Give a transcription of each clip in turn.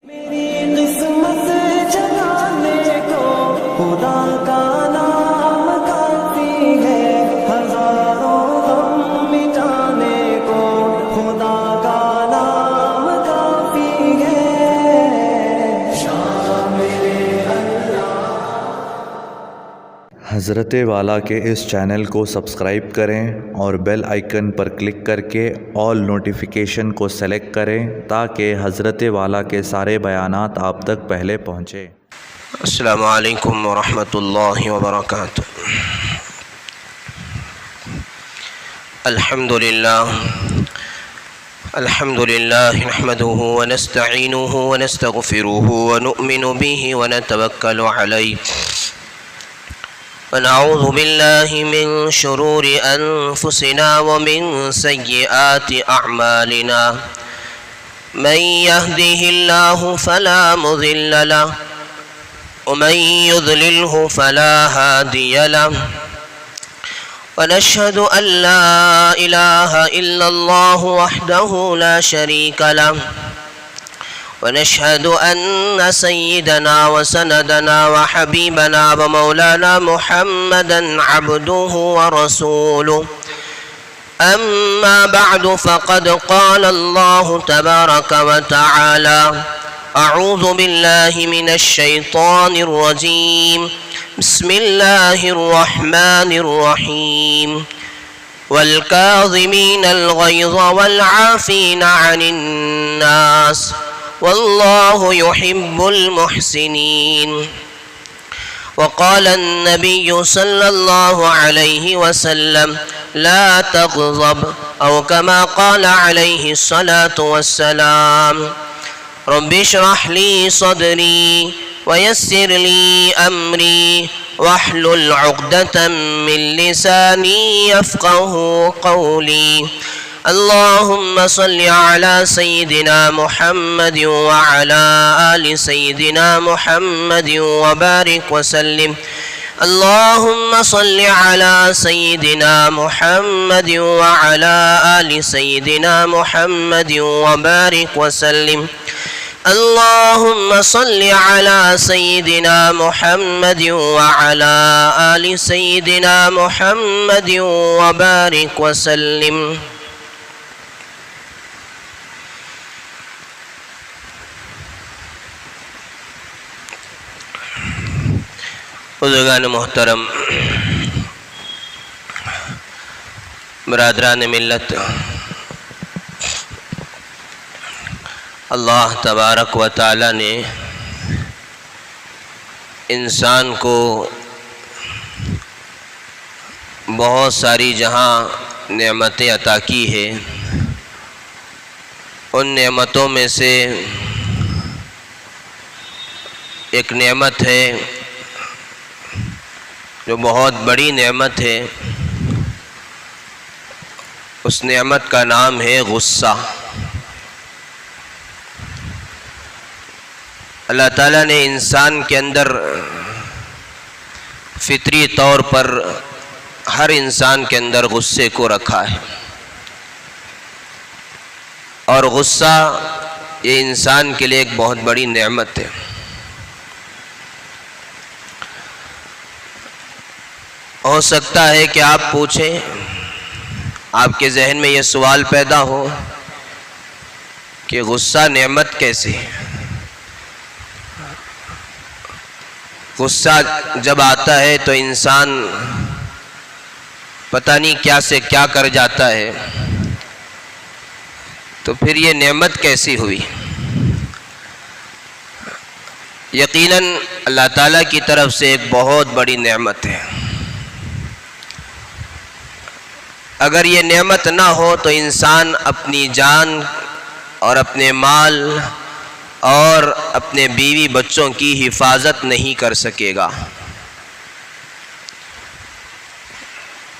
میری قسمت جلانے کو خدا کا نام کافی ہے، ہزاروں غم مٹانے کو خدا کا نام کافی ہے، شان میرے اللہ۔ حضرت والا کے اس چینل کو سبسکرائب کریں اور بیل آئیکن پر کلک کر کے آل نوٹیفیکیشن کو سلیکٹ کریں تاکہ حضرت والا کے سارے بیانات آپ تک پہلے پہنچے۔ السلام علیکم ورحمۃ اللہ وبرکاتہ۔ الحمد للہ نحمده ونستعینه ونستغفره ونؤمن به ونتوکل علیہ ونعوذ باللہ من شرور انفسنا ومن سیئات اعمالنا، من يهده الله فلا مضل له ومن يضلله فلا هادي له، ونشهد أن لا إله إلا الله وحده لا شريك له، ونشهد أن سيدنا وسندنا وحبيبنا ومولانا محمدا عبده ورسوله، أما بعد فقد قال الله تبارك وتعالى: أعوذ بالله من الشيطان الرجيم، بسم الله الرحمن الرحيم، والكاظمين الغيظ والعافين عن الناس والله يحب المحسنين، وقال النبي صلى الله عليه وسلم: لا تغضب، أو كما قال عليه الصلاة والسلام: رب اشرح لي صدري ويسر لي أمري واحلل عقدة من لساني يفقه قولي، اللهم صل على سيدنا محمد وعلى آل سيدنا محمد وبارك وسلم، اللهم صل على سيدنا محمد وعلى آل سيدنا محمد وبارك وسلم، اللهم صل على سيدنا محمد وعلى آل سيدنا محمد وبارك وسلم۔ بزرگان محترم، برادران ملت، اللہ تبارک و تعالی نے انسان کو بہت ساری جہاں نعمتیں عطا کی ہے، ان نعمتوں میں سے ایک نعمت ہے جو بہت بڑی نعمت ہے، اس نعمت کا نام ہے غصہ۔ اللہ تعالیٰ نے انسان کے اندر فطری طور پر ہر انسان کے اندر غصے کو رکھا ہے، اور غصہ یہ انسان کے لیے ایک بہت بڑی نعمت ہے۔ ہو سکتا ہے کہ آپ پوچھیں، آپ کے ذہن میں یہ سوال پیدا ہو کہ غصہ نعمت کیسے؟ غصہ جب آتا ہے تو انسان پتہ نہیں کیا سے کیا کر جاتا ہے، تو پھر یہ نعمت کیسی ہوئی؟ یقیناً اللہ تعالیٰ کی طرف سے ایک بہت بڑی نعمت ہے۔ اگر یہ نعمت نہ ہو تو انسان اپنی جان اور اپنے مال اور اپنے بیوی بچوں کی حفاظت نہیں کر سکے گا۔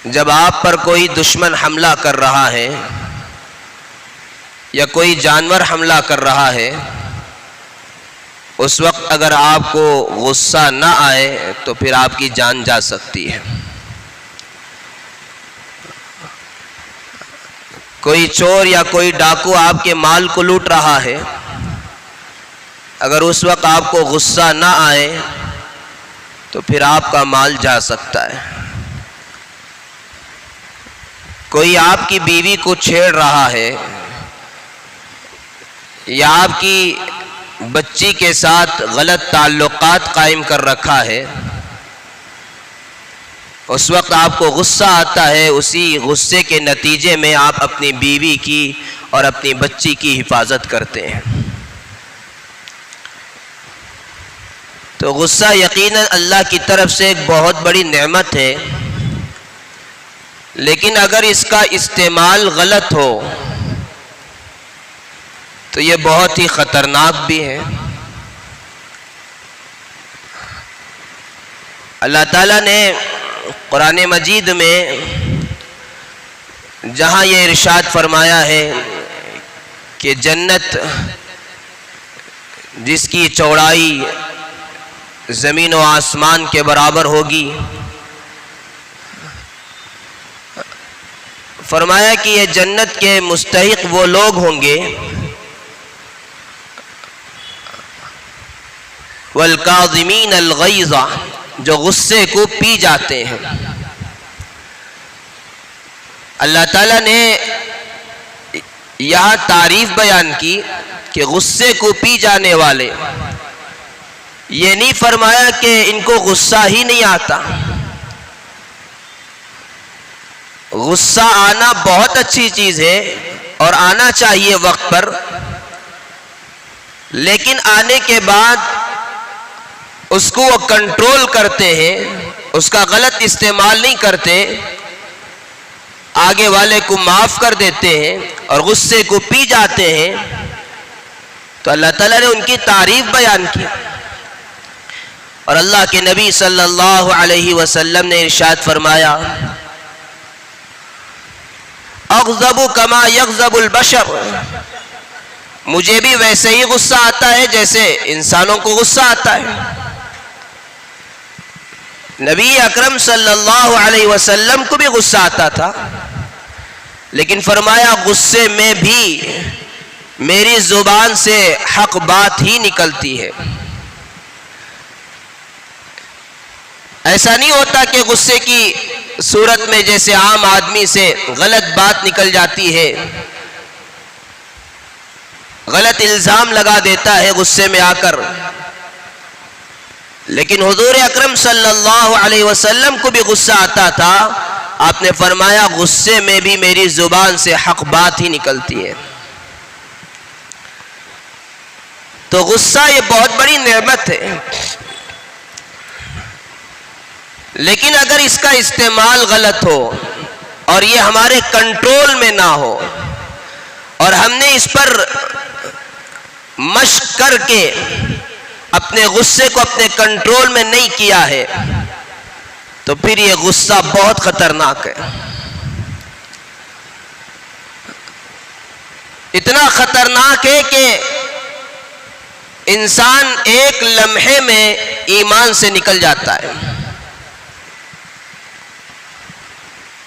جب آپ پر کوئی دشمن حملہ کر رہا ہے یا کوئی جانور حملہ کر رہا ہے، اس وقت اگر آپ کو غصہ نہ آئے تو پھر آپ کی جان جا سکتی ہے۔ کوئی چور یا کوئی ڈاکو آپ کے مال کو لوٹ رہا ہے، اگر اس وقت آپ کو غصہ نہ آئے تو پھر آپ کا مال جا سکتا ہے۔ کوئی آپ کی بیوی کو چھیڑ رہا ہے یا آپ کی بچی کے ساتھ غلط تعلقات قائم کر رکھا ہے، اس وقت آپ کو غصہ آتا ہے، اسی غصے کے نتیجے میں آپ اپنی بیوی کی اور اپنی بچی کی حفاظت کرتے ہیں۔ تو غصہ یقیناً اللہ کی طرف سے ایک بہت بڑی نعمت ہے، لیکن اگر اس کا استعمال غلط ہو تو یہ بہت ہی خطرناک بھی ہے۔ اللہ تعالیٰ نے قرآن مجید میں جہاں یہ ارشاد فرمایا ہے کہ جنت جس کی چوڑائی زمین و آسمان کے برابر ہوگی، فرمایا کہ یہ جنت کے مستحق وہ لوگ ہوں گے والکاظمین الغیظ، جو غصے کو پی جاتے ہیں۔ اللہ تعالیٰ نے یہاں تعریف بیان کی کہ غصے کو پی جانے والے، یہ نہیں فرمایا کہ ان کو غصہ ہی نہیں آتا۔ غصہ آنا بہت اچھی چیز ہے اور آنا چاہیے وقت پر، لیکن آنے کے بعد اس کو وہ کنٹرول کرتے ہیں، اس کا غلط استعمال نہیں کرتے، آگے والے کو معاف کر دیتے ہیں اور غصے کو پی جاتے ہیں، تو اللہ تعالیٰ نے ان کی تعریف بیان کی۔ اور اللہ کے نبی صلی اللہ علیہ وسلم نے ارشاد فرمایا، اغضب کما یغضب البشر، مجھے بھی ویسے ہی غصہ آتا ہے جیسے انسانوں کو غصہ آتا ہے۔ نبی اکرم صلی اللہ علیہ وسلم کو بھی غصہ آتا تھا، لیکن فرمایا غصے میں بھی میری زبان سے حق بات ہی نکلتی ہے۔ ایسا نہیں ہوتا کہ غصے کی صورت میں جیسے عام آدمی سے غلط بات نکل جاتی ہے، غلط الزام لگا دیتا ہے غصے میں آ کر، لیکن حضور اکرم صلی اللہ علیہ وسلم کو بھی غصہ آتا تھا۔ آپ نے فرمایا غصے میں بھی میری زبان سے حق بات ہی نکلتی ہے۔ تو غصہ یہ بہت بڑی نعمت ہے، لیکن اگر اس کا استعمال غلط ہو اور یہ ہمارے کنٹرول میں نہ ہو اور ہم نے اس پر مشق کر کے اپنے غصے کو اپنے کنٹرول میں نہیں کیا ہے، تو پھر یہ غصہ بہت خطرناک ہے۔ اتنا خطرناک ہے کہ انسان ایک لمحے میں ایمان سے نکل جاتا ہے۔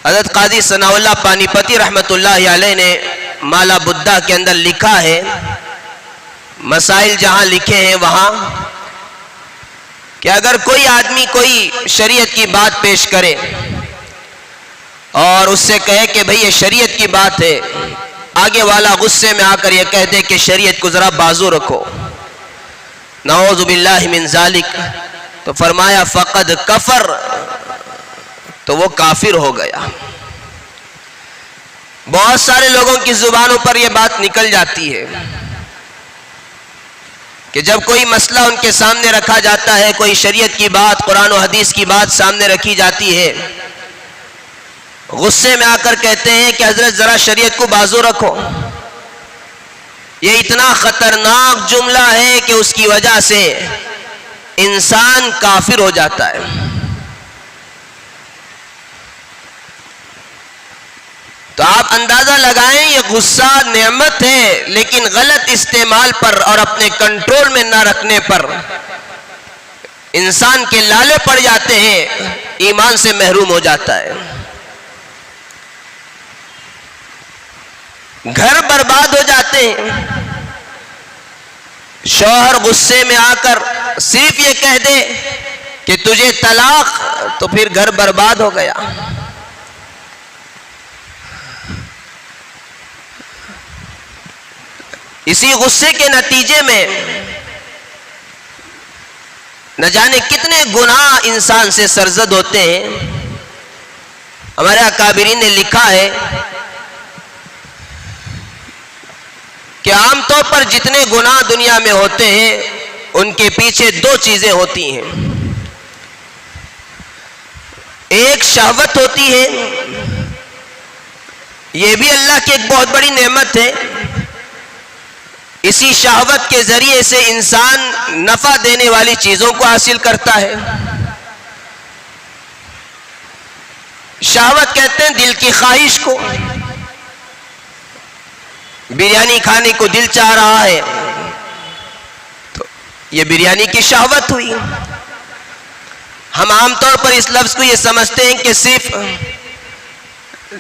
حضرت قاضی ثناء اللہ پانی پتی رحمۃ اللہ علیہ نے مالا بدھا کے اندر لکھا ہے، مسائل جہاں لکھے ہیں وہاں، کہ اگر کوئی آدمی کوئی شریعت کی بات پیش کرے اور اس سے کہے کہ بھئی یہ شریعت کی بات ہے، آگے والا غصے میں آ کر یہ کہہ دے کہ شریعت کو ذرا بازو رکھو، نعوذ باللہ من ذالک، تو فرمایا فقد کفر، تو وہ کافر ہو گیا۔ بہت سارے لوگوں کی زبانوں پر یہ بات نکل جاتی ہے کہ جب کوئی مسئلہ ان کے سامنے رکھا جاتا ہے، کوئی شریعت کی بات، قرآن و حدیث کی بات سامنے رکھی جاتی ہے، غصے میں آ کر کہتے ہیں کہ حضرت ذرا شریعت کو بازو رکھو۔ یہ اتنا خطرناک جملہ ہے کہ اس کی وجہ سے انسان کافر ہو جاتا ہے۔ تو آپ اندازہ لگائیں، یہ غصہ نعمت ہے، لیکن غلط استعمال پر اور اپنے کنٹرول میں نہ رکھنے پر انسان کے لالے پڑ جاتے ہیں، ایمان سے محروم ہو جاتا ہے، گھر برباد ہو جاتے ہیں، شوہر غصے میں آ کر صرف یہ کہہ دے کہ تجھے طلاق، تو پھر گھر برباد ہو گیا. اسی غصے کے نتیجے میں نہ جانے کتنے گناہ انسان سے سرزد ہوتے ہیں. ہمارے اکابرین نے لکھا ہے کہ عام طور پر جتنے گناہ دنیا میں ہوتے ہیں ان کے پیچھے دو چیزیں ہوتی ہیں. ایک شہوت ہوتی ہے، یہ بھی اللہ کی ایک بہت بڑی نعمت ہے. اسی شہوت کے ذریعے سے انسان نفع دینے والی چیزوں کو حاصل کرتا ہے. شہوت کہتے ہیں دل کی خواہش کو. بریانی کھانے کو دل چاہ رہا ہے تو یہ بریانی کی شہوت ہوئی. ہم عام طور پر اس لفظ کو یہ سمجھتے ہیں کہ صرف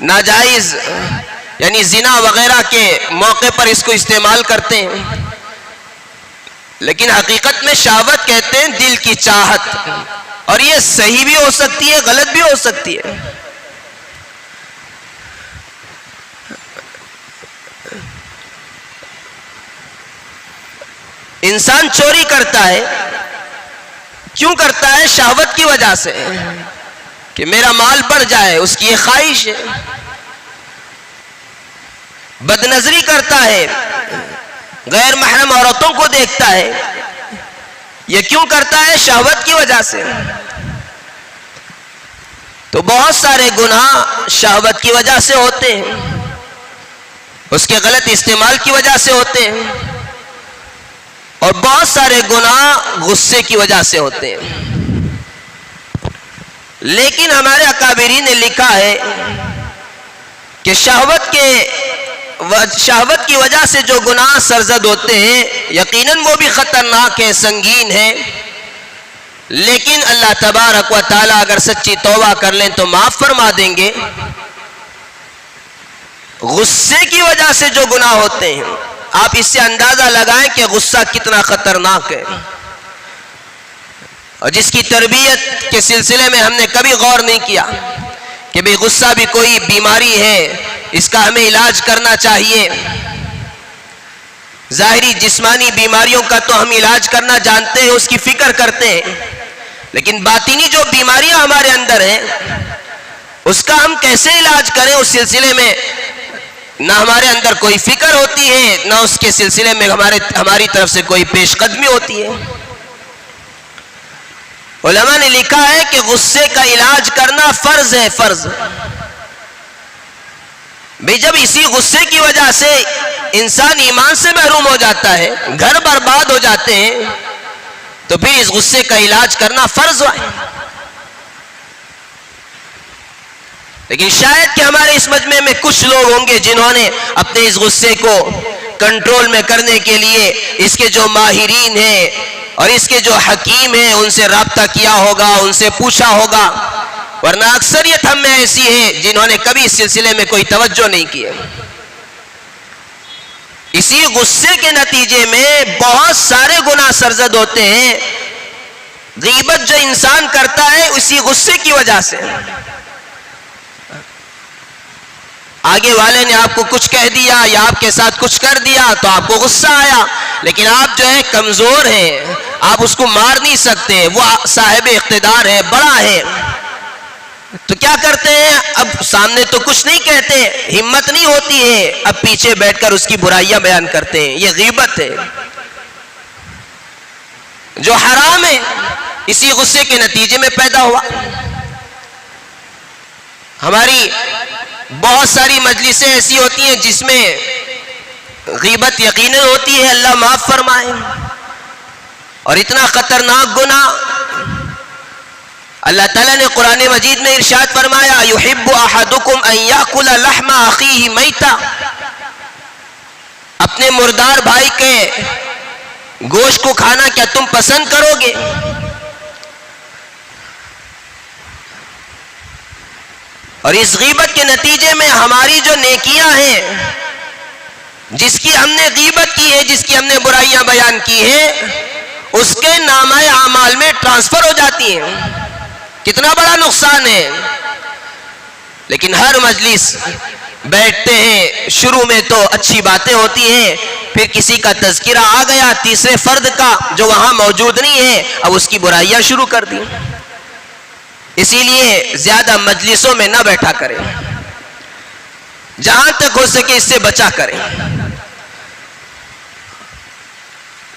ناجائز یعنی زنا وغیرہ کے موقع پر اس کو استعمال کرتے ہیں، لیکن حقیقت میں شہوت کہتے ہیں دل کی چاہت، اور یہ صحیح بھی ہو سکتی ہے، غلط بھی ہو سکتی ہے. انسان چوری کرتا ہے، کیوں کرتا ہے؟ شہوت کی وجہ سے، کہ میرا مال بڑھ جائے، اس کی یہ خواہش ہے. بد نظری کرتا ہے، غیر محرم عورتوں کو دیکھتا ہے، یہ کیوں کرتا ہے؟ شہوت کی وجہ سے. تو بہت سارے گناہ شہوت کی وجہ سے ہوتے ہیں، اس کے غلط استعمال کی وجہ سے ہوتے ہیں، اور بہت سارے گناہ غصے کی وجہ سے ہوتے ہیں. لیکن ہمارے اکابرین نے لکھا ہے کہ شہوت کی وجہ سے جو گناہ سرزد ہوتے ہیں یقیناً وہ بھی خطرناک ہیں، سنگین ہیں، لیکن اللہ تبارک و تعالی اگر سچی توبہ کر لیں تو معاف فرما دیں گے. غصے کی وجہ سے جو گناہ ہوتے ہیں، آپ اس سے اندازہ لگائیں کہ غصہ کتنا خطرناک ہے، اور جس کی تربیت کے سلسلے میں ہم نے کبھی غور نہیں کیا کہ بھئی غصہ بھی کوئی بیماری ہے، اس کا ہمیں علاج کرنا چاہیے. ظاہری جسمانی بیماریوں کا تو ہم علاج کرنا جانتے ہیں، اس کی فکر کرتے ہیں، لیکن باطنی جو بیماریاں ہمارے اندر ہیں اس کا ہم کیسے علاج کریں؟ اس سلسلے میں نہ ہمارے اندر کوئی فکر ہوتی ہے، نہ اس کے سلسلے میں ہماری طرف سے کوئی پیش قدمی ہوتی ہے. علماء نے لکھا ہے کہ غصے کا علاج کرنا فرض ہے، فرض. بھئی جب اسی غصے کی وجہ سے انسان ایمان سے محروم ہو جاتا ہے، گھر برباد ہو جاتے ہیں، تو پھر اس غصے کا علاج کرنا فرض ہے. لیکن شاید کہ ہمارے اس مجمع میں کچھ لوگ ہوں گے جنہوں نے اپنے اس غصے کو کنٹرول میں کرنے کے لیے اس کے جو ماہرین ہیں اور اس کے جو حکیم ہیں ان سے رابطہ کیا ہوگا، ان سے پوچھا ہوگا، ورنہ اکثریت ہم میں ایسی ہے جنہوں نے کبھی اس سلسلے میں کوئی توجہ نہیں کی. اسی غصے کے نتیجے میں بہت سارے گناہ سرزد ہوتے ہیں. غیبت جو انسان کرتا ہے اسی غصے کی وجہ سے. آگے والے نے آپ کو کچھ کہہ دیا یا آپ کے ساتھ کچھ کر دیا تو آپ کو غصہ آیا، لیکن آپ جو ہے کمزور ہیں، آپ اس کو مار نہیں سکتے، وہ صاحب اقتدار ہے، بڑا ہے. تو کیا کرتے ہیں؟ اب سامنے تو کچھ نہیں کہتے، ہمت نہیں ہوتی ہے، اب پیچھے بیٹھ کر اس کی برائیاں بیان کرتے ہیں. یہ غیبت ہے جو حرام ہے، اسی غصے کے نتیجے میں پیدا ہوا. ہماری بہت ساری مجلسیں ایسی ہوتی ہیں جس میں غیبت یقیناً ہوتی ہے، اللہ معاف فرمائے. اور اتنا خطرناک گناہ اللہ تعالیٰ نے قرآن مجید میں ارشاد فرمایا، یحب احدکم ان یاکل لحم اخیہ میتا. اپنے مردار بھائی کے گوشت کو کھانا کیا تم پسند کرو گے؟ اور اس غیبت کے نتیجے میں ہماری جو نیکیاں ہیں جس کی ہم نے غیبت کی ہے، جس کی ہم نے برائیاں بیان کی ہیں، اس کے نامہ اعمال میں ٹرانسفر ہو جاتی ہیں. کتنا بڑا نقصان ہے. لیکن ہر مجلس بیٹھتے ہیں، شروع میں تو اچھی باتیں ہوتی ہیں، پھر کسی کا تذکرہ آ گیا تیسرے فرد کا جو وہاں موجود نہیں ہے، اب اس کی برائیاں شروع کر دی. اسی لیے زیادہ مجلسوں میں نہ بیٹھا کریں، جہاں تک ہو سکے اس سے بچا کریں.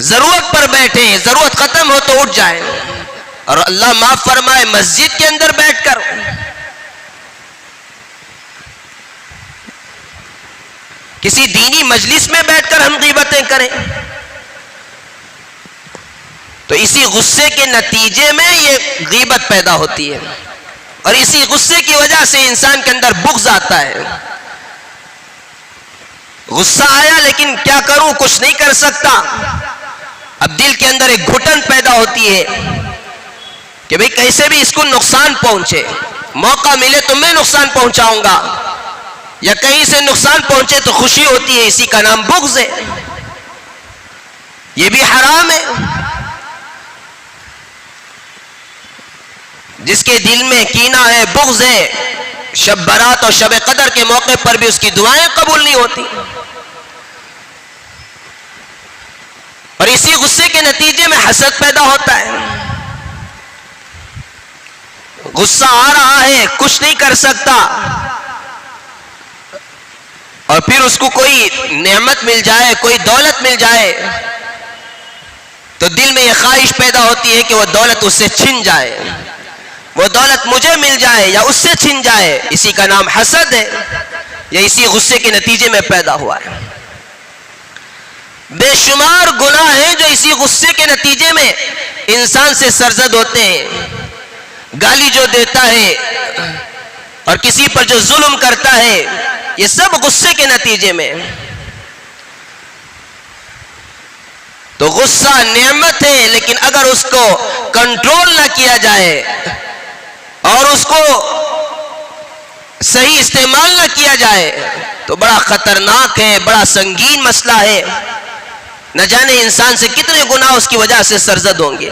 ضرورت پر بیٹھیں، ضرورت ختم ہو تو اٹھ جائیں. اور اللہ معاف فرمائے، مسجد کے اندر بیٹھ کر کسی دینی مجلس میں بیٹھ کر ہم غیبتیں کریں تو اسی غصے کے نتیجے میں یہ غیبت پیدا ہوتی ہے، اور اسی غصے کی وجہ سے انسان کے اندر بغض آتا ہے. غصہ آیا لیکن کیا کروں، کچھ نہیں کر سکتا. اب دل کے اندر ایک گھٹن پیدا ہوتی ہے کہ بھئی کیسے بھی اس کو نقصان پہنچے، موقع ملے تو میں نقصان پہنچاؤں گا، یا کہیں سے نقصان پہنچے تو خوشی ہوتی ہے. اسی کا نام بغض ہے. یہ بھی حرام ہے. جس کے دل میں کینہ ہے، بغض ہے، شب برات اور شب قدر کے موقع پر بھی اس کی دعائیں قبول نہیں ہوتی. اور اسی غصے کے نتیجے میں حسد پیدا ہوتا ہے. غصہ آ رہا ہے، کچھ نہیں کر سکتا، اور پھر اس کو کوئی نعمت مل جائے، کوئی دولت مل جائے تو دل میں یہ خواہش پیدا ہوتی ہے کہ وہ دولت اس سے چھن جائے، وہ دولت مجھے مل جائے یا اس سے چھن جائے. اسی کا نام حسد ہے. یہ اسی غصے کے نتیجے میں پیدا ہوا ہے. بے شمار گناہ ہیں جو اسی غصے کے نتیجے میں انسان سے سرزد ہوتے ہیں. گالی جو دیتا ہے اور کسی پر جو ظلم کرتا ہے، یہ سب غصے کے نتیجے میں. تو غصہ نعمت ہے، لیکن اگر اس کو کنٹرول نہ کیا جائے اور اس کو صحیح استعمال نہ کیا جائے تو بڑا خطرناک ہے، بڑا سنگین مسئلہ ہے. نہ جانے انسان سے کتنے گناہ اس کی وجہ سے سرزد ہوں گے.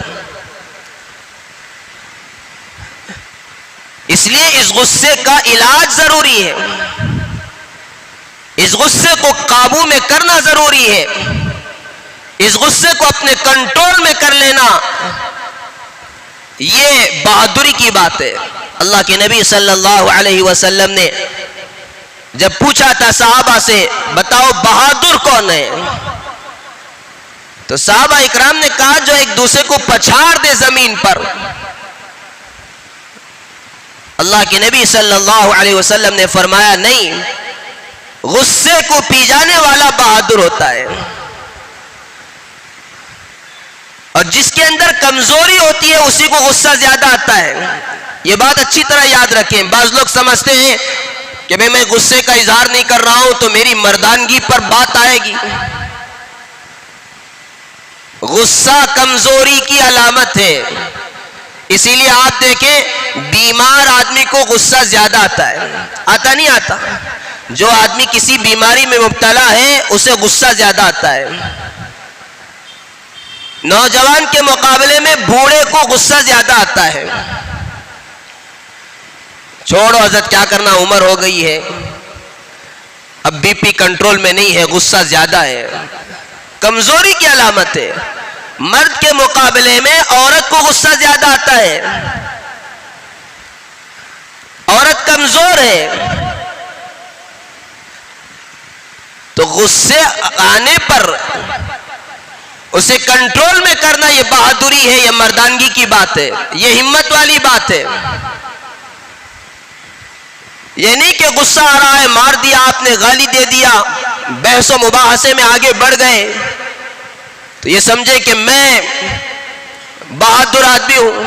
اس لیے اس غصے کا علاج ضروری ہے، اس غصے کو قابو میں کرنا ضروری ہے، اس غصے کو اپنے کنٹرول میں کر لینا یہ بہادری کی بات ہے. اللہ کے نبی صلی اللہ علیہ وسلم نے جب پوچھا تھا صحابہ سے، بتاؤ بہادر کون ہے، تو صحابہ اکرام نے کہا جو ایک دوسرے کو پچھاڑ دے زمین پر. اللہ کے نبی صلی اللہ علیہ وسلم نے فرمایا نہیں، غصے کو پی جانے والا بہادر ہوتا ہے. اور جس کے اندر کمزوری ہوتی ہے اسی کو غصہ زیادہ آتا ہے. یہ بات اچھی طرح یاد رکھیں. بعض لوگ سمجھتے ہیں کہ میں غصے کا اظہار نہیں کر رہا ہوں تو میری مردانگی پر بات آئے گی. غصہ کمزوری کی علامت ہے. اسی لیے آپ دیکھیں بیمار آدمی کو غصہ زیادہ آتا ہے. آتا نہیں آتا؟ جو آدمی کسی بیماری میں مبتلا ہے اسے غصہ زیادہ آتا ہے. نوجوان کے مقابلے میں بوڑھے کو غصہ زیادہ آتا ہے. چھوڑو حضرت کیا کرنا، عمر ہو گئی ہے، اب بی پی کنٹرول میں نہیں ہے، غصہ زیادہ ہے. کمزوری کی علامت ہے. مرد کے مقابلے میں عورت کو غصہ زیادہ آتا ہے. عورت کمزور ہے. تو غصے آنے پر اسے کنٹرول میں کرنا یہ بہادری ہے، یہ مردانگی کی بات ہے، یہ ہمت والی بات ہے. یہ نہیں کہ غصہ آ رہا ہے مار دیا آپ نے، گالی دے دیا، بحث و مباحثے میں آگے بڑھ گئے تو یہ سمجھے کہ میں بہادر آدمی ہوں.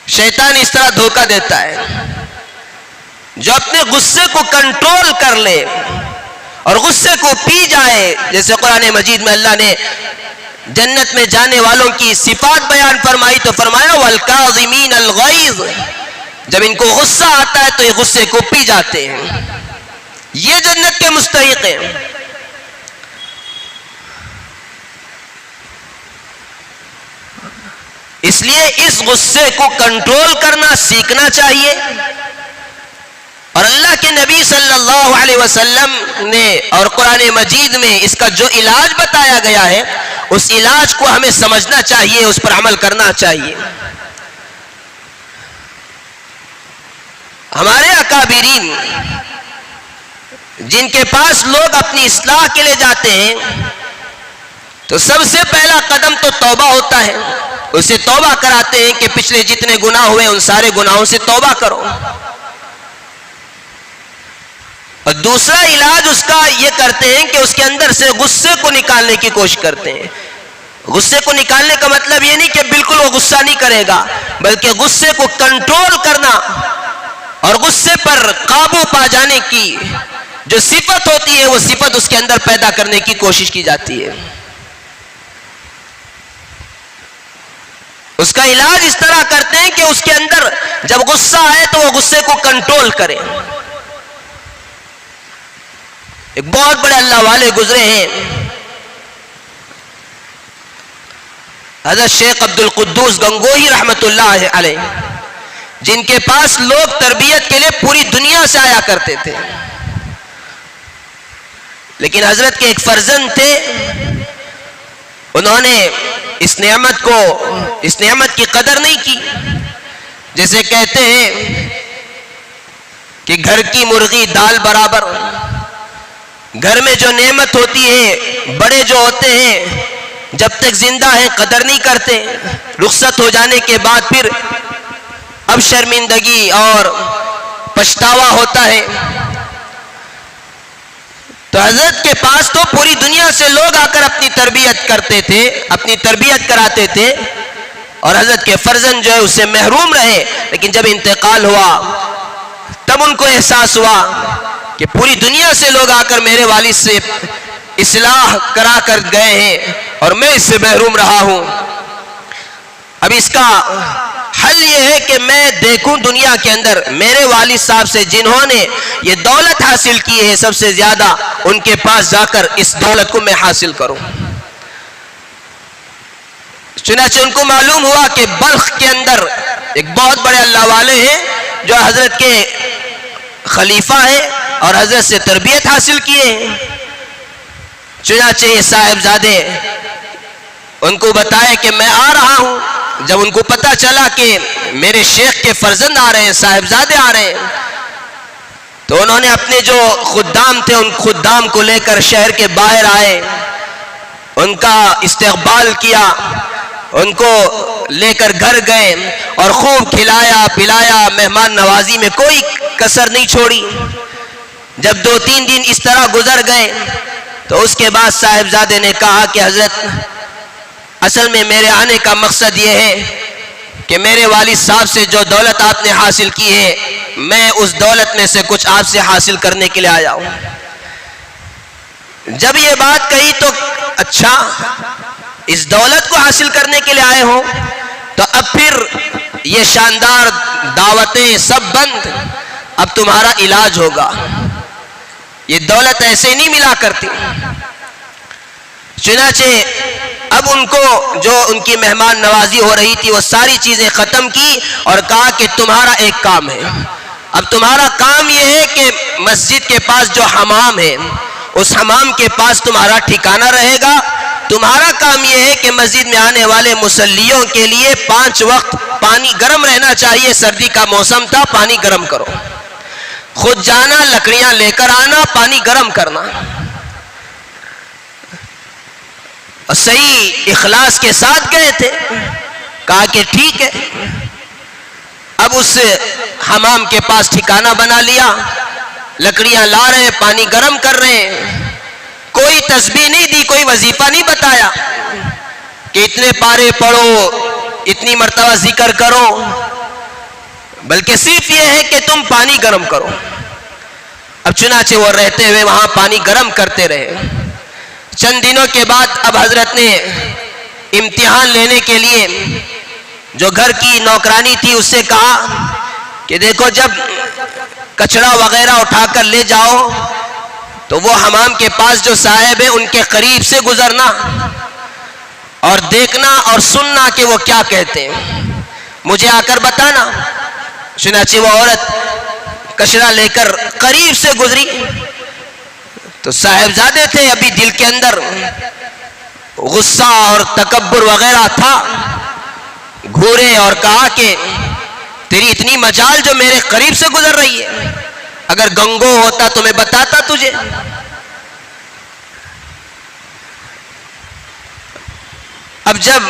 شیطان اس طرح دھوکہ دیتا ہے. جو اپنے غصے کو کنٹرول کر لے اور غصے کو پی جائے، جیسے قرآن مجید میں اللہ نے جنت میں جانے والوں کی صفات بیان فرمائی تو فرمایا وَالْكَاظِمِينَ الْغَيْظَ، جب ان کو غصہ آتا ہے تو یہ غصے کو پی جاتے ہیں. یہ جنت کے مستحق ہیں. اس لیے اس غصے کو کنٹرول کرنا سیکھنا چاہیے. اور اللہ کے نبی صلی اللہ علیہ وسلم نے اور قرآن مجید میں اس کا جو علاج بتایا گیا ہے اس علاج کو ہمیں سمجھنا چاہیے، اس پر عمل کرنا چاہیے. ہمارے اکابرین جن کے پاس لوگ اپنی اصلاح کے لیے جاتے ہیں تو سب سے پہلا قدم تو توبہ ہوتا ہے. اسے توبہ کراتے ہیں کہ پچھلے جتنے گناہ ہوئے ان سارے گناہوں سے توبہ کرو. اور دوسرا علاج اس کا یہ کرتے ہیں کہ اس کے اندر سے غصے کو نکالنے کی کوشش کرتے ہیں. غصے کو نکالنے کا مطلب یہ نہیں کہ بالکل وہ غصہ نہیں کرے گا، بلکہ غصے کو کنٹرول کرنا اور غصے پر قابو پا جانے کی جو صفت ہوتی ہے وہ صفت اس کے اندر پیدا کرنے کی کوشش کی جاتی ہے. اس کا علاج اس طرح کرتے ہیں کہ اس کے اندر جب غصہ آئے تو وہ غصے کو کنٹرول کرے. ایک بہت بڑے اللہ والے گزرے ہیں، حضرت شیخ عبد القدوس گنگوہی رحمت اللہ علیہ، جن کے پاس لوگ تربیت کے لیے پوری دنیا سے آیا کرتے تھے. لیکن حضرت کے ایک فرزند تھے، انہوں نے اس نعمت کی قدر نہیں کی. جیسے کہتے ہیں کہ گھر کی مرغی دال برابر. گھر میں جو نعمت ہوتی ہے، بڑے جو ہوتے ہیں جب تک زندہ ہیں قدر نہیں کرتے، رخصت ہو جانے کے بعد پھر اب شرمندگی اور پچھتاوا ہوتا ہے. تو حضرت کے پاس تو پوری دنیا سے لوگ آ کر اپنی تربیت کرتے تھے، اپنی تربیت کراتے تھے، اور حضرت کے فرزند جو ہے اس سے محروم رہے. لیکن جب انتقال ہوا تب ان کو احساس ہوا کہ پوری دنیا سے لوگ آ کر میرے والد سے اصلاح کرا کر گئے ہیں اور میں اس سے محروم رہا ہوں. اب اس کا حل یہ ہے کہ میں دیکھوں دنیا کے اندر میرے والد صاحب سے جنہوں نے یہ دولت حاصل کی ہے سب سے زیادہ، ان کے پاس جا کر اس دولت کو میں حاصل کروں. چنانچہ ان کو معلوم ہوا کہ بلخ کے اندر ایک بہت بڑے اللہ والے ہیں جو حضرت کے خلیفہ ہیں اور حضرت سے تربیت حاصل کیے ہیں. چنانچہ یہ صاحبزادے ان کو بتائے کہ میں آ رہا ہوں. جب ان کو پتہ چلا کہ میرے شیخ کے فرزند آ رہے ہیں، صاحبزادے آ رہے ہیں، تو انہوں نے اپنے جو خدام تھے ان خدام کو لے کر شہر کے باہر آئے، ان کا استقبال کیا، ان کو لے کر گھر گئے اور خوب کھلایا پلایا، مہمان نوازی میں کوئی کسر نہیں چھوڑی. جب 2-3 دن اس طرح گزر گئے تو اس کے بعد صاحبزادے نے کہا کہ حضرت اصل میں میرے آنے کا مقصد یہ ہے کہ میرے والد صاحب سے جو دولت آپ نے حاصل کی ہے میں اس دولت میں سے کچھ آپ سے حاصل کرنے کے لیے آیا ہوں. جب یہ بات کہی تو اچھا اس دولت کو حاصل کرنے کے لیے آئے ہوں تو اب پھر یہ شاندار دعوتیں سب بند، اب تمہارا علاج ہوگا. یہ دولت ایسے نہیں ملا کرتی. چنانچہ اب ان کو جو ان کی مہمان نوازی ہو رہی تھی وہ ساری چیزیں ختم کی اور کہا کہ تمہارا ایک کام ہے. اب تمہارا کام یہ ہے کہ مسجد کے پاس جو حمام ہے اس حمام کے پاس تمہارا ٹھکانہ رہے گا. تمہارا کام یہ ہے کہ مسجد میں آنے والے مصلیوں کے لیے 5 وقت پانی گرم رہنا چاہیے. سردی کا موسم تھا، پانی گرم کرو. خود جانا، لکڑیاں لے کر آنا، پانی گرم کرنا. صحیح اخلاص کے ساتھ گئے تھے. کہا کہ ٹھیک ہے. اب اس حمام کے پاس ٹھکانہ بنا لیا، لکڑیاں لا رہے ہیں، پانی گرم کر رہے ہیں. کوئی تسبیح نہیں دی، کوئی وظیفہ نہیں بتایا کہ اتنے پارے پڑھو، اتنی مرتبہ ذکر کرو، بلکہ صرف یہ ہے کہ تم پانی گرم کرو. اب چنانچہ وہ رہتے ہوئے وہاں پانی گرم کرتے رہے. چند دنوں کے بعد اب حضرت نے امتحان لینے کے لیے جو گھر کی نوکرانی تھی اس سے کہا کہ دیکھو جب کچڑا وغیرہ اٹھا کر لے جاؤ تو وہ حمام کے پاس جو صاحب ہے ان کے قریب سے گزرنا اور دیکھنا اور سننا کہ وہ کیا کہتے ہیں، مجھے آ کر بتانا۔ چنانچہ وہ عورت کچرا لے کر قریب سے گزری تو صاحبزادے تھے، ابھی دل کے اندر غصہ اور تکبر وغیرہ تھا، گھورے اور کہا کہ تیری اتنی مجال جو میرے قریب سے گزر رہی ہے، اگر گنگو ہوتا تو میں بتاتا تجھے۔ اب جب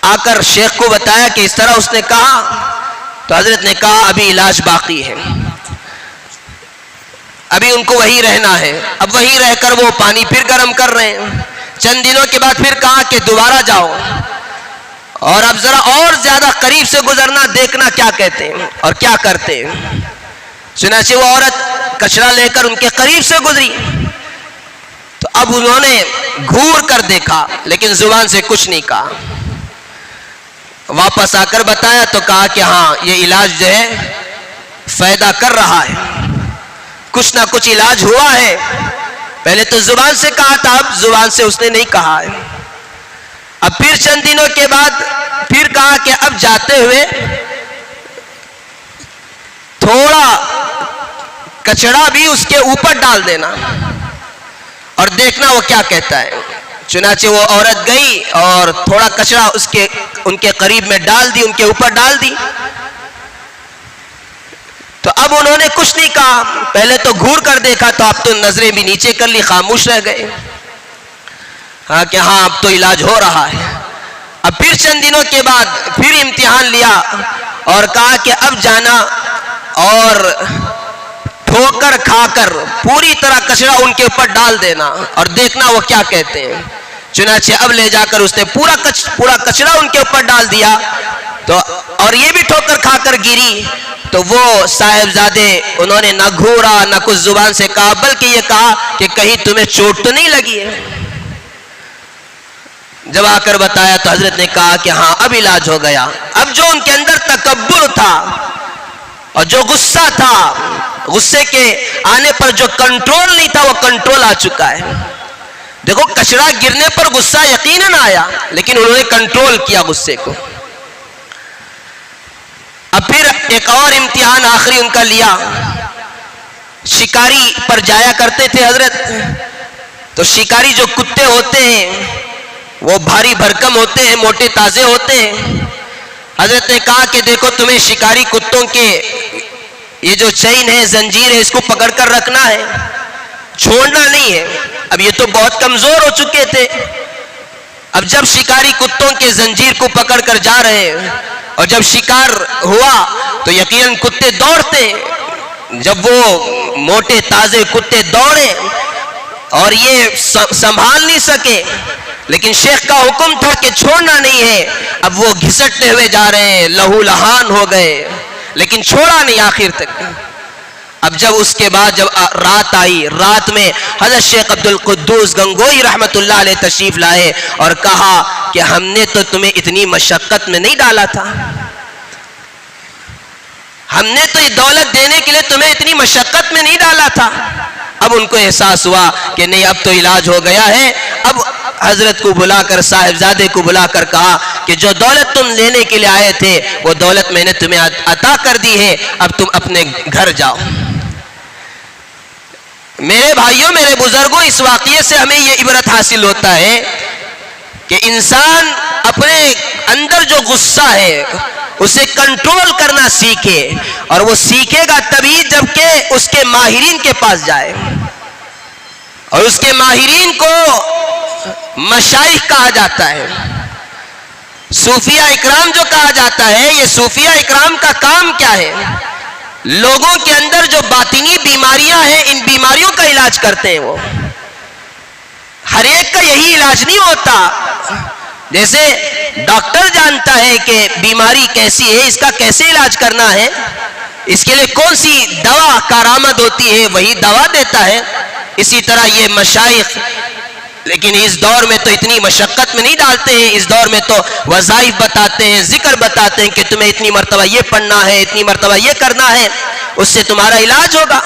آ کر شیخ کو بتایا کہ اس طرح اس نے کہا تو حضرت نے کہا ابھی علاج باقی ہے، ابھی ان کو وہیں رہنا ہے۔ اب وہیں رہ کر وہ پانی پھر گرم کر رہے ہیں۔ چند دنوں کے بعد پھر کہا کہ دوبارہ جاؤ اور اب ذرا اور زیادہ قریب سے گزرنا، دیکھنا کیا کہتے ہیں اور کیا کرتے ہیں۔ چنانچہ وہ عورت کچرا لے کر ان کے قریب سے گزری تو اب انہوں نے گھور کر دیکھا لیکن زبان سے کچھ نہیں کہا۔ واپس آ کر بتایا تو کہا کہ ہاں یہ علاج جو ہے فائدہ کر رہا ہے، کچھ نہ کچھ علاج ہوا ہے۔ پہلے تو زبان سے کہا تھا، اب زبان سے اس نے نہیں کہا ہے۔ اب پھر چند دنوں کے بعد پھر کہا کہ اب جاتے ہوئے تھوڑا کچڑا بھی اس کے اوپر ڈال دینا اور دیکھنا وہ کیا کہتا ہے۔ چنانچہ وہ عورت گئی اور تھوڑا کچڑا ان کے قریب میں ڈال دی، ان کے اوپر ڈال دی تو اب انہوں نے کچھ نہیں کہا۔ پہلے تو گھور کر دیکھا تو اب تو نظریں بھی نیچے کر لی، خاموش رہ گئے۔ ہاں کہ ہاں اب تو علاج ہو رہا ہے۔ اب پھر چند دنوں کے بعد پھر امتحان لیا اور کہا کہ اب جانا اور ٹھوکر کھا کر پوری طرح کچرا ان کے اوپر ڈال دینا اور دیکھنا وہ کیا کہتے ہیں۔ چنانچہ اب لے جا کر اس نے پورا کچرا ان کے اوپر ڈال دیا تو اور یہ بھی ٹھوکر کھا کر گری تو وہ صاحبزادے انہوں نے نہ گھورا نہ کچھ زبان سے کہا، بلکہ یہ کہا کہ کہیں تمہیں چوٹ تو نہیں لگی ہے۔ جب آ کر بتایا تو حضرت نے کہا کہ ہاں اب علاج ہو گیا۔ اب جو ان کے اندر تکبر تھا اور جو غصہ تھا، غصے کے آنے پر جو کنٹرول نہیں تھا وہ کنٹرول آ چکا ہے۔ دیکھو کچرا گرنے پر غصہ یقیناً آیا لیکن انہوں نے کنٹرول کیا غصے کو۔ اب پھر ایک اور امتحان آخری ان کا لیا۔ شکاری پر جایا کرتے تھے حضرت، تو شکاری جو کتے ہوتے ہیں وہ بھاری بھرکم ہوتے ہیں، موٹے تازے ہوتے ہیں۔ حضرت نے کہا کہ دیکھو تمہیں شکاری کتوں کے یہ جو چین ہے، زنجیر ہے، اس کو پکڑ کر رکھنا ہے، چھوڑنا نہیں ہے۔ اب یہ تو بہت کمزور ہو چکے تھے۔ اب جب شکاری کتوں کے زنجیر کو پکڑ کر جا رہے ہیں اور جب شکار ہوا تو یقیناً کتے دوڑتے ہیں۔ جب وہ موٹے تازے کتے دوڑے اور یہ سنبھال نہیں سکے لیکن شیخ کا حکم تھا کہ چھوڑنا نہیں ہے، اب وہ گھسٹتے ہوئے جا رہے ہیں، لہو لہان ہو گئے لیکن چھوڑا نہیں آخر تک۔ اب جب اس کے بعد جب رات آئی، رات میں حضرت شیخ عبد القدوس گنگوئی رحمت اللہ علیہ تشریف لائے اور کہا کہ ہم نے تو تمہیں اتنی مشقت میں نہیں ڈالا تھا، ہم نے تو یہ دولت دینے کے لیے تمہیں اتنی مشقت میں نہیں ڈالا تھا۔ اب ان کو احساس ہوا کہ نہیں اب تو علاج ہو گیا ہے۔ اب حضرت کو بلا کر، صاحبزادے کو بلا کر کہا کہ جو دولت تم لینے کے لیے آئے تھے وہ دولت میں نے تمہیں عطا کر دی ہے، اب تم اپنے گھر جاؤ۔ میرے بھائیوں، میرے بزرگوں، اس واقعے سے ہمیں یہ عبرت حاصل ہوتا ہے کہ انسان اپنے اندر جو غصہ ہے اسے کنٹرول کرنا سیکھے، اور وہ سیکھے گا تبھی جبکہ اس کے ماہرین کے پاس جائے، اور اس کے ماہرین کو مشائخ کہا جاتا ہے، صوفیہ اکرام جو کہا جاتا ہے۔ یہ صوفیہ اکرام کا کام کیا ہے؟ لوگوں کے اندر جو باطنی بیماریاں ہیں ان بیماریوں کا علاج کرتے ہیں۔ وہ ہر ایک کا یہی علاج نہیں ہوتا۔ جیسے ڈاکٹر جانتا ہے کہ بیماری کیسی ہے، اس کا کیسے علاج کرنا ہے، اس کے لیے کون سی دوا کارآمد ہوتی ہے وہی دوا دیتا ہے، اسی طرح یہ مشائخ لیکن اس دور میں تو اتنی مشقت میں نہیں ڈالتے ہیں. اس دور میں تو وظائف بتاتے ہیں, ذکر بتاتے ہیں کہ تمہیں اتنی مرتبہ یہ پڑھنا ہے, اتنی مرتبہ یہ کرنا ہے, اس سے تمہارا علاج ہوگا.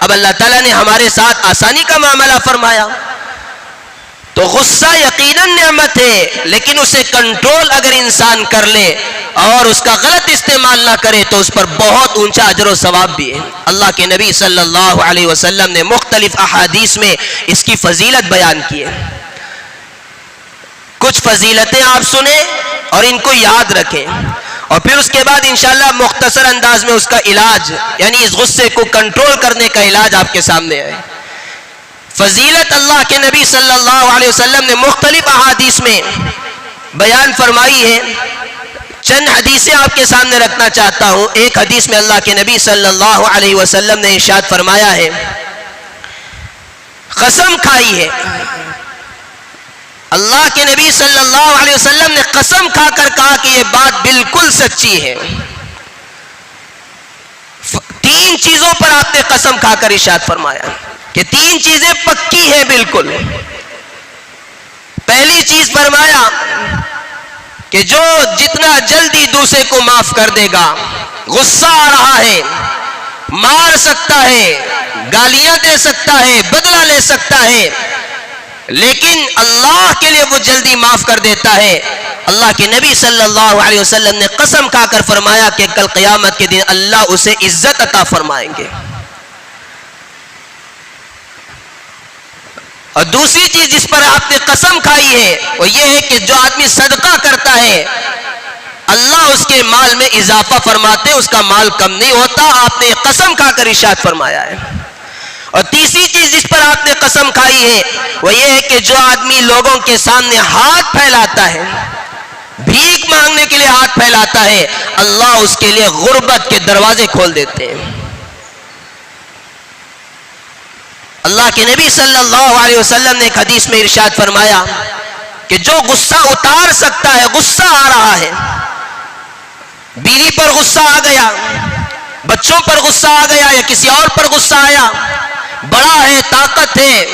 اب اللہ تعالیٰ نے ہمارے ساتھ آسانی کا معاملہ فرمایا. تو غصہ یقیناً نعمت ہے, لیکن اسے کنٹرول اگر انسان کر لے اور اس کا غلط استعمال نہ کرے تو اس پر بہت اونچا اجر و ثواب بھی ہے. اللہ کے نبی صلی اللہ علیہ وسلم نے مختلف احادیث میں اس کی فضیلت بیان کی ہے. کچھ فضیلتیں آپ سنیں اور ان کو یاد رکھیں, اور پھر اس کے بعد انشاءاللہ مختصر انداز میں اس کا علاج, یعنی اس غصے کو کنٹرول کرنے کا علاج آپ کے سامنے ہے. فضیلت اللہ کے نبی صلی اللہ علیہ وسلم نے مختلف احادیث میں بیان فرمائی ہے. چند حدیثیں آپ کے سامنے رکھنا چاہتا ہوں. ایک حدیث میں اللہ کے نبی صلی اللہ علیہ وسلم نے ارشاد فرمایا ہے, قسم کھائی ہے, اللہ کے نبی صلی اللہ علیہ وسلم نے قسم کھا کر کہا کہ یہ بات بالکل سچی ہے. تین چیزوں پر آپ نے قسم کھا کر ارشاد فرمایا کہ تین چیزیں پکی ہیں بالکل. پہلی چیز فرمایا کہ جو جتنا جلدی دوسرے کو معاف کر دے گا, غصہ آ رہا ہے, مار سکتا ہے, گالیاں دے سکتا ہے, بدلہ لے سکتا ہے, لیکن اللہ کے لیے وہ جلدی معاف کر دیتا ہے. اللہ کے نبی صلی اللہ علیہ وسلم نے قسم کھا کر فرمایا کہ کل قیامت کے دن اللہ اسے عزت عطا فرمائیں گے. اور دوسری چیز جس پر آپ نے قسم کھائی ہے وہ یہ ہے کہ جو آدمی صدقہ کرتا ہے اللہ اس کے مال میں اضافہ فرماتے, اس کا مال کم نہیں ہوتا. آپ نے قسم کھا کر ارشاد فرمایا ہے. اور تیسری چیز جس پر آپ نے قسم کھائی ہے وہ یہ ہے کہ جو آدمی لوگوں کے سامنے ہاتھ پھیلاتا ہے, بھیک مانگنے کے لیے ہاتھ پھیلاتا ہے, اللہ اس کے لیے غربت کے دروازے کھول دیتے ہیں. اللہ کے نبی صلی اللہ علیہ وسلم نے ایک حدیث میں ارشاد فرمایا کہ جو غصہ اتار سکتا ہے, غصہ آ رہا ہے, بیوی پر غصہ آ گیا, بچوں پر غصہ آ گیا, یا کسی اور پر غصہ آیا, بڑا ہے, طاقت ہے,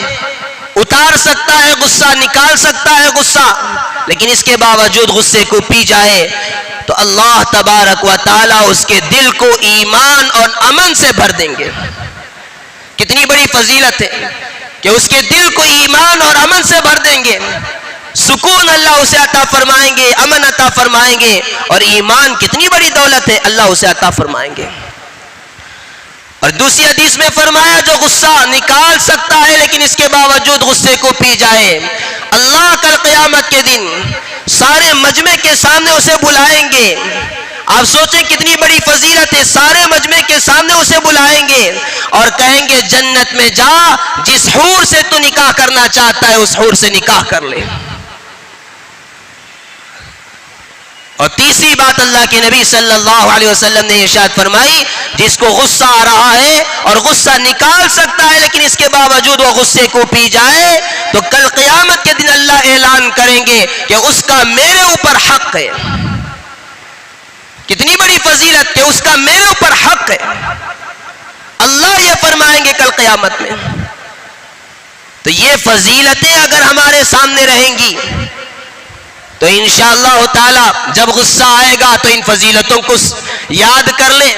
اتار سکتا ہے غصہ, نکال سکتا ہے غصہ, لیکن اس کے باوجود غصے کو پی جائے تو اللہ تبارک و تعالی اس کے دل کو ایمان اور امن سے بھر دیں گے. کتنی بڑی فضیلت ہے کہ اس کے دل کو ایمان اور امن سے بھر دیں گے. سکون اللہ اسے عطا فرمائیں گے, امن عطا فرمائیں گے, اور ایمان کتنی بڑی دولت ہے, اللہ اسے عطا فرمائیں گے. اور دوسری حدیث میں فرمایا جو غصہ نکال سکتا ہے لیکن اس کے باوجود غصے کو پی جائے, اللہ کل قیامت کے دن سارے مجمع کے سامنے اسے بلائیں گے. آپ سوچیں کتنی بڑی فضیلت ہے, سارے مجمع کے سامنے اسے بلائیں گے اور کہیں گے جنت میں جا, جس حور سے تو نکاح کرنا چاہتا ہے اس حور سے نکاح کر لے. اور تیسری بات اللہ کے نبی صلی اللہ علیہ وسلم نے ارشاد فرمائی, جس کو غصہ آ رہا ہے اور غصہ نکال سکتا ہے لیکن اس کے باوجود وہ غصے کو پی جائے تو کل قیامت کے دن اللہ اعلان کریں گے کہ اس کا میرے اوپر حق ہے. کتنی بڑی فضیلت کہ اس کا میرے اوپر حق ہے, اللہ یہ فرمائیں گے کل قیامت میں. تو یہ فضیلتیں اگر ہمارے سامنے رہیں گی تو انشاءاللہ تعالی جب غصہ آئے گا تو ان فضیلتوں کو یاد کر لیں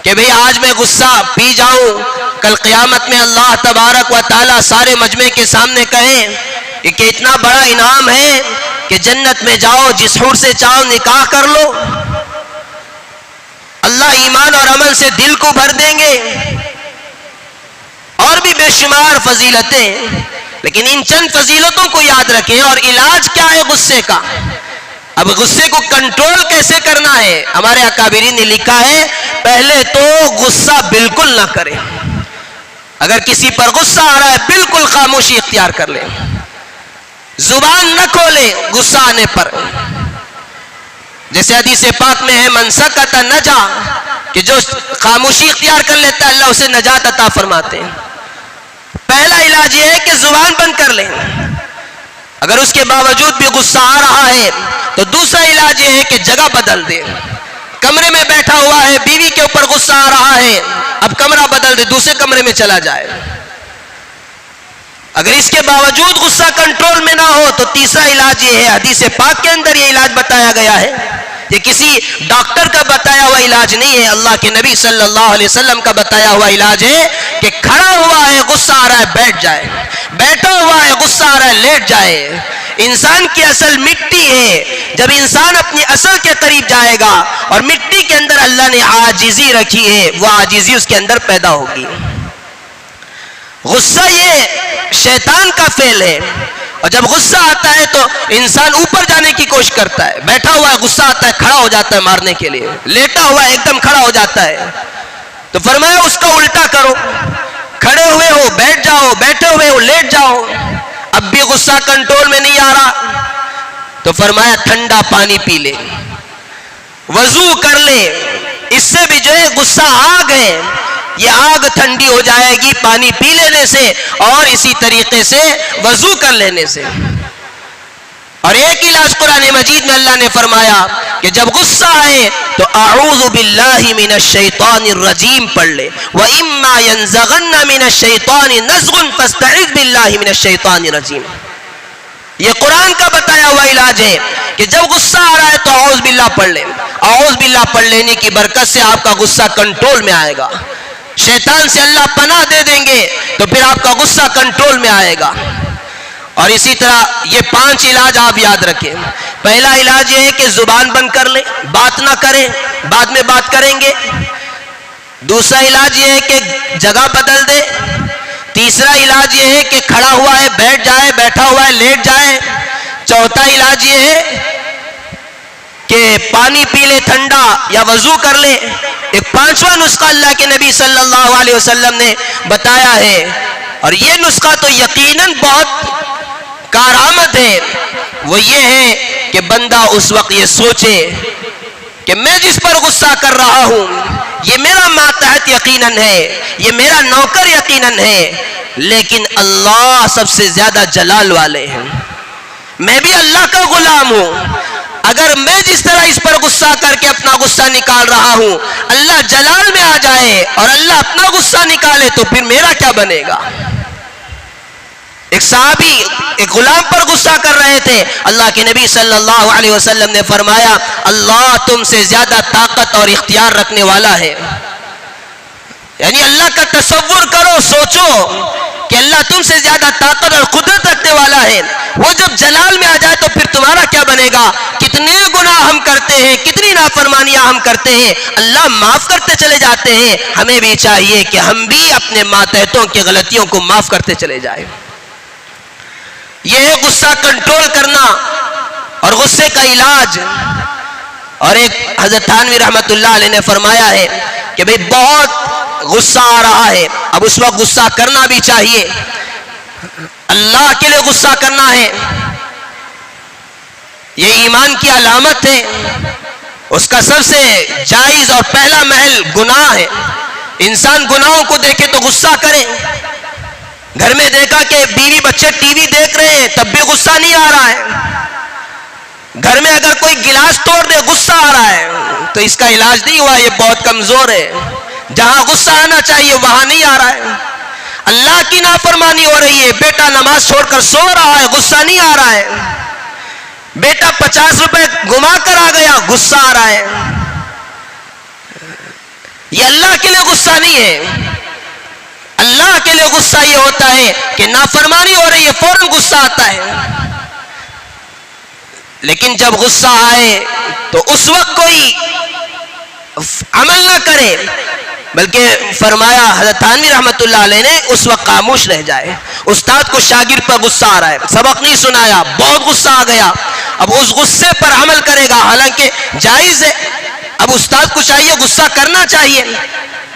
کہ بھئی آج میں غصہ پی جاؤں, کل قیامت میں اللہ تبارک و تعالی سارے مجمع کے سامنے کہیں کہ اتنا بڑا انعام ہے کہ جنت میں جاؤ, جس حور سے چاہو نکاح کر لو. اللہ ایمان اور عمل سے دل کو بھر دیں گے. اور بھی بے شمار فضیلتیں, لیکن ان چند فضیلتوں کو یاد رکھیں. اور علاج کیا ہے غصے کا؟ اب غصے کو کنٹرول کیسے کرنا ہے؟ ہمارے اکابرین نے لکھا ہے پہلے تو غصہ بالکل نہ کریں. اگر کسی پر غصہ آ رہا ہے بالکل خاموشی اختیار کر لیں, زبان نہ کھولیں غصہ آنے پر. جیسے حدیث پاک میں ہے من سکت نجا, کہ جو خاموشی اختیار کر لیتا ہے اللہ اسے نجات عطا فرماتے ہیں. پہلا علاج یہ ہے کہ زبان بند کر لیں. اگر اس کے باوجود بھی غصہ آ رہا ہے تو دوسرا علاج یہ ہے کہ جگہ بدل دیں. کمرے میں بیٹھا ہوا ہے, بیوی کے اوپر غصہ آ رہا ہے, اب کمرہ بدل دے, دوسرے کمرے میں چلا جائے. اگر اس کے باوجود غصہ کنٹرول میں نہ ہو تو تیسرا علاج یہ ہے، حدیث پاک کے اندر یہ علاج بتایا گیا ہے، یہ کسی ڈاکٹر کا بتایا ہوا علاج نہیں ہے، اللہ کے نبی صلی اللہ علیہ وسلم کا بتایا ہوا علاج ہے کہ کھڑا ہوا ہے غصہ آ رہا ہے بیٹھ جائے، بیٹھا ہوا ہے غصہ آ رہا ہے لیٹ جائے۔ انسان کی اصل مٹی ہے، جب انسان اپنی اصل کے قریب جائے گا اور مٹی کے اندر اللہ نے عاجزی رکھی ہے، وہ عاجزی اس کے اندر پیدا ہوگی۔ غصہ یہ شیطان کا فعل ہے، اور جب غصہ آتا ہے تو انسان اوپر جانے کی کوشش کرتا ہے، بیٹھا ہوا ہے غصہ آتا ہے کھڑا ہو جاتا ہے مارنے کے لیے، لیٹا ہوا ہے ایک دم کھڑا ہو جاتا ہے۔ تو فرمایا اس کا الٹا کرو، کھڑے ہوئے ہو بیٹھ جاؤ، بیٹھے ہوئے ہو لیٹ جاؤ، اب بھی غصہ کنٹرول میں نہیں آ رہا تو فرمایا ٹھنڈا پانی پی لے، وضو کر لے، اس سے بھی جو ہے غصہ آگ ہے، یہ آگ ٹھنڈی ہو جائے گی پانی پی لینے سے اور اسی طریقے سے وضو کر لینے سے۔ اور ایک علاج قرآن مجید میں اللہ نے فرمایا کہ جب غصہ آئے تو اعوذ باللہ من الشیطان الرجیم پڑھ لے، وَإِمَّا يَنزَغَنَّ مِنَ الشَّيْطَانِ نَزْغٌ فَاسْتَعِذْ بِاللَّهِ مِنَ الشَّيْطَانِ الرجیم۔ یہ قرآن کا بتایا ہوا علاج ہے کہ جب غصہ آ رہا ہے تو اعوذ باللہ پڑھ لیں، اعوذ باللہ پڑھ لینے کی برکت سے آپ کا غصہ کنٹرول میں آئے گا، شیطان سے اللہ پناہ دے دیں گے تو پھر آپ کا غصہ کنٹرول میں آئے گا۔ اور اسی طرح یہ 5 علاج آپ یاد رکھیں۔ پہلا علاج یہ ہے کہ زبان بند کر لیں، بات نہ کریں، بعد میں بات کریں گے۔ دوسرا علاج یہ ہے کہ جگہ بدل دے۔ تیسرا علاج یہ ہے کہ کھڑا ہوا ہے بیٹھ جائے، بیٹھا ہوا ہے لیٹ جائے۔ چوتھا علاج یہ ہے کہ پانی پی لے ٹھنڈا یا وضو کر لے۔ ایک 5واں نسخہ اللہ کے نبی صلی اللہ علیہ وسلم نے بتایا ہے، اور یہ نسخہ تو یقیناً بہت کارآمد ہے، وہ یہ ہے کہ بندہ اس وقت یہ سوچے کہ میں جس پر غصہ کر رہا ہوں یہ میرا ماتحت یقیناً ہے، یہ میرا نوکر یقیناً ہے، لیکن اللہ سب سے زیادہ جلال والے ہیں، میں بھی اللہ کا غلام ہوں۔ اگر میں جس طرح اس پر غصہ کر کے اپنا غصہ نکال رہا ہوں، اللہ جلال میں آ جائے اور اللہ اپنا غصہ نکالے تو پھر میرا کیا بنے گا؟ ایک صحابی ایک غلام پر غصہ کر رہے تھے، اللہ کے نبی صلی اللہ علیہ وسلم نے فرمایا اللہ تم سے زیادہ طاقت اور اختیار رکھنے والا ہے۔ یعنی اللہ کا تصور کرو، سوچو کہ اللہ تم سے زیادہ طاقت اور قدرت رکھنے والا ہے، وہ جب جلال میں آ جائے تو پھر تمہارا کیا بنے گا؟ کتنے گناہ ہم کرتے ہیں، کتنی نافرمانیاں ہم کرتے ہیں، اللہ معاف کرتے چلے جاتے ہیں۔ ہمیں بھی چاہیے کہ ہم بھی اپنے ماتحتوں کی غلطیوں کو معاف کرتے چلے جائیں۔ یہ ہے غصہ کنٹرول کرنا اور غصے کا علاج۔ اور ایک حضرت تھانوی رحمت اللہ علیہ نے فرمایا ہے کہ بھئی بہت غصہ آ رہا ہے، اب اس وقت غصہ کرنا بھی چاہیے، اللہ کے لیے غصہ کرنا ہے، یہ ایمان کی علامت ہے، اس کا سب سے جائز اور پہلا محل گناہ ہے۔ انسان گناہوں کو دیکھے تو غصہ کرے، گھر میں دیکھا کہ بیوی بچے ٹی وی دیکھ رہے ہیں تب بھی غصہ نہیں آ رہا ہے، گھر میں اگر کوئی گلاس توڑ دے غصہ آ رہا ہے تو اس کا علاج نہیں ہوا، یہ بہت کمزور ہے۔ جہاں غصہ آنا چاہیے وہاں نہیں آ رہا ہے، اللہ کی نافرمانی ہو رہی ہے، بیٹا نماز چھوڑ کر سو رہا ہے غصہ نہیں آ رہا ہے، بیٹا 50 روپے گما کر آ گیا غصہ آ رہا ہے، یہ اللہ کے لیے غصہ نہیں ہے۔ اللہ کے لیے غصہ یہ ہوتا ہے کہ نافرمانی ہو رہی ہے فوراً غصہ آتا ہے، لیکن جب غصہ آئے تو اس وقت کوئی عمل نہ کرے، بلکہ فرمایا حضرت تھانوی رحمت اللہ علیہ نے اس وقت خاموش رہ جائے۔ استاد کو شاگرد پر غصہ آ رہا ہے، سبق نہیں سنایا، بہت غصہ آ گیا، اب اس غصے پر عمل کرے گا، حالانکہ جائز ہے، اب استاد کو چاہیے غصہ کرنا چاہیے،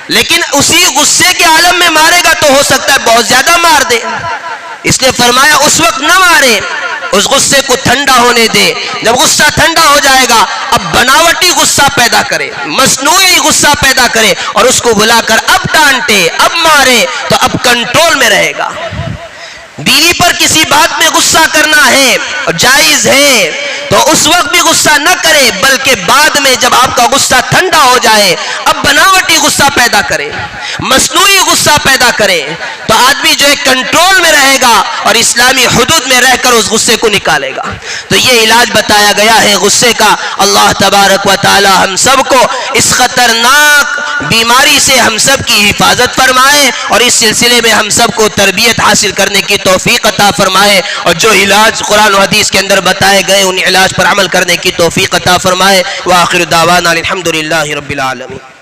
لیکن اسی غصے کے عالم میں مارے گا تو ہو سکتا ہے بہت زیادہ مار دے، اس نے فرمایا اس وقت نہ مارے، اس غصے کو ٹھنڈا ہونے دے، جب غصہ ٹھنڈا ہو جائے گا اب بناوٹی غصہ پیدا کرے، مصنوعی غصہ پیدا کرے اور اس کو بلا کر اب ڈانٹے اب مارے تو اب کنٹرول میں رہے گا۔ بیوی پر کسی بات میں غصہ کرنا ہے اور جائز ہے تو اس وقت بھی غصہ نہ کرے، بلکہ بعد میں جب آپ کا غصہ ٹھنڈا ہو جائے اب بناوٹی غصہ پیدا کرے، مصنوعی غصہ پیدا کریں تو آدمی جو ہے کنٹرول میں رہے گا اور اسلامی حدود میں رہ کر اس غصے کو نکالے گا. تو یہ علاج بتایا گیا ہے غصے کا. اللہ تبارک و تعالی ہم سب کو اس خطرناک بیماری سے ہم سب کی حفاظت فرمائے اور اس سلسلے میں ہم سب کو تربیت حاصل کرنے کی توفیق عطا فرمائے اور جو علاج قرآن و حدیث کے اندر بتائے گئے ان علاج پر عمل کرنے کی توفیق عطا فرمائے. وآخر دعوانا الحمدللہ رب العالمین.